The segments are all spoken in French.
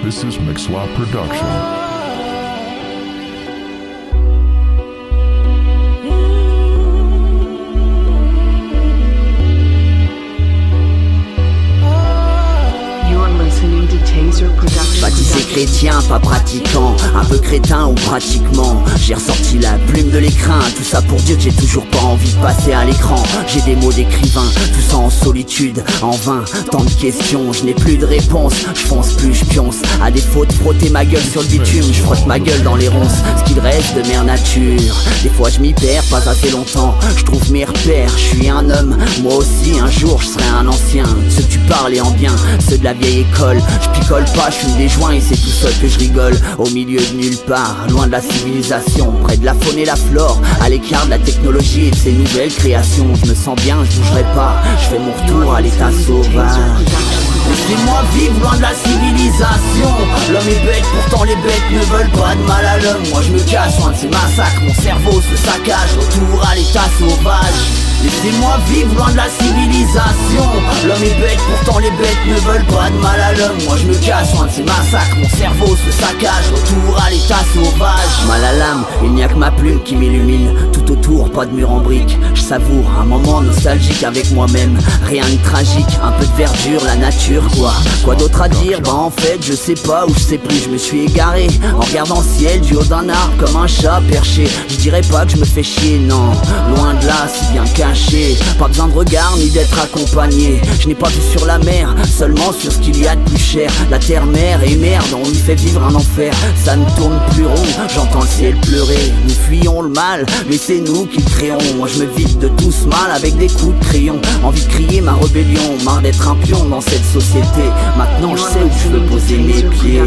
This is Mixwap Production. Baptisé chrétien, pas pratiquant, un peu crétin ou pratiquement. J'ai ressorti la plume de l'écrin, tout ça pour dire que j'ai toujours pas envie de passer à l'écran. J'ai des mots d'écrivain, tout ça en solitude, en vain, tant de questions, je n'ai plus de réponse. Je fonce plus, je pionce, à défaut de frotter ma gueule sur le bitume, je frotte ma gueule dans les ronces, ce qu'il reste de mère nature. Des fois je m'y perds, pas assez longtemps, je trouve mes repères, je suis un homme, moi aussi un jour je serai un ancien. Ceux que tu parles et en bien, ceux de la vieille école, je picole pas, je fume des joints et c'est tout seul que je rigole. Au milieu de nulle part, loin de la civilisation, près de la faune et la flore, à l'écart de la technologie et de ses nouvelles créations. Je me sens bien, je bougerai pas, je fais mon retour à l'état sauvage. Laissez-moi vivre loin de la civilisation. L'homme est bête, pourtant les bêtes ne veulent pas de mal à l'homme. Moi je me cache loin de ces massacres, mon cerveau se saccage, retour à l'état sauvage. Laissez-moi vivre loin de la civilisation. L'homme est bête, pourtant les bêtes ne veulent pas de mal à l'homme. Moi je me cache loin de ces massacres, mon cerveau se saccage, retour à l'état sauvage. Mal à l'âme, il n'y a que ma plume qui m'illumine. Tout autour, pas de mur en briques. Je savoure un moment nostalgique avec moi-même. Rien de tragique, un peu de verdure, la nature quoi. Quoi d'autre à dire? Bah en fait je sais pas ou je sais plus. Je me suis égaré en regardant le ciel du haut d'un arbre comme un chat perché. Je dirais pas que je me fais chier, non, loin de là, si bien caché. Pas besoin de regard ni d'être accompagné. Je n'ai pas vu sur la mer, seulement sur ce qu'il y a de plus cher. La terre-mère et merde, on y fait vivre un enfer. Ça ne tourne plus rond, j'entends le ciel pleurer. Nous fuyons le mal, mais c'est nous qui le créons. Moi je me vide de tout ce mal avec des coups de crayon. Envie de crier ma rébellion, marre d'être un pion dans cette société. Maintenant je sais où je veux poser mes pieds.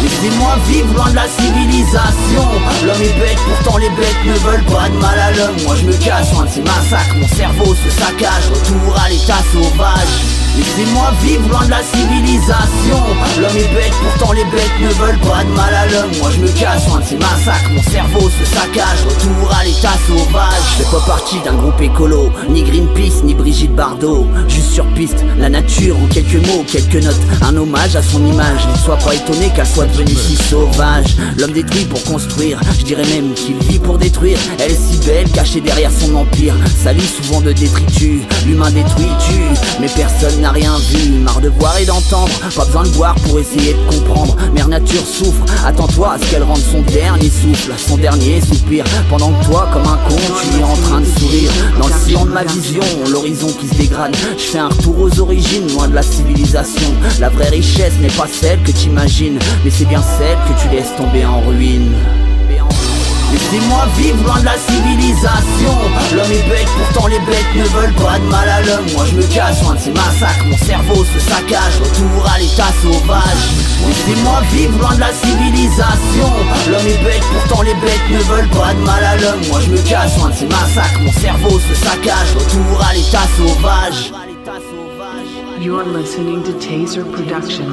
Laissez-moi vivre loin de la civilisation. L'homme est bête, pourtant les bêtes ne veulent pas de mal à l'homme. Moi je me cache loin de ces massacres, mon cerveau se saccage, retour à l'état sauvage. Laissez-moi vivre loin de la civilisation. L'homme est bête, pourtant les bêtes ne veulent pas de mal à l'homme. Moi je me cache loin de ces massacres, mon cerveau se saccage, retour à l'état sauvage. Je fais pas partie d'un groupe écolo, ni Greenpeace, ni Brigitte Bardot. Juste sur piste, la nature en quelques mots, quelques notes, un hommage à son image. Ne sois pas étonné qu'elle soit devenue si sauvage. L'homme détruit pour construire, je dirais même qu'il vit pour détruire. Elle est si belle, cachée derrière son empire, salie souvent de détritus. L'humain détruit, tue, mais personne n'a rien vu. Marre de voir et d'entendre, pas besoin de voir pour essayer de comprendre. Mère nature souffre, attends-toi à ce qu'elle rende son dernier souffle, son dernier soupir. Pendant que toi, comme un con, tu es en train de sourire. Dans le sillon de ma vision, l'horizon qui se dégrade. Je fais un retour aux origines, loin de la civilisation. La vraie richesse n'est pas celle que tu imagines, mais c'est bien celle que tu laisses tomber en ruine. Laissez-moi vivre loin de la civilisation. L'homme est bête, pourtant les bêtes ne veulent pas de mal à l'homme. Moi je me cache loin de ces massacres, mon cerveau se saccage, retour à l'état sauvage. Laissez-moi vivre loin de la civilisation. L'homme est bête, pourtant les bêtes ne veulent pas de mal à l'homme. Moi je me cache loin de ces massacres, mon cerveau se saccage, retour à l'état sauvage. You're listening to Taser Production.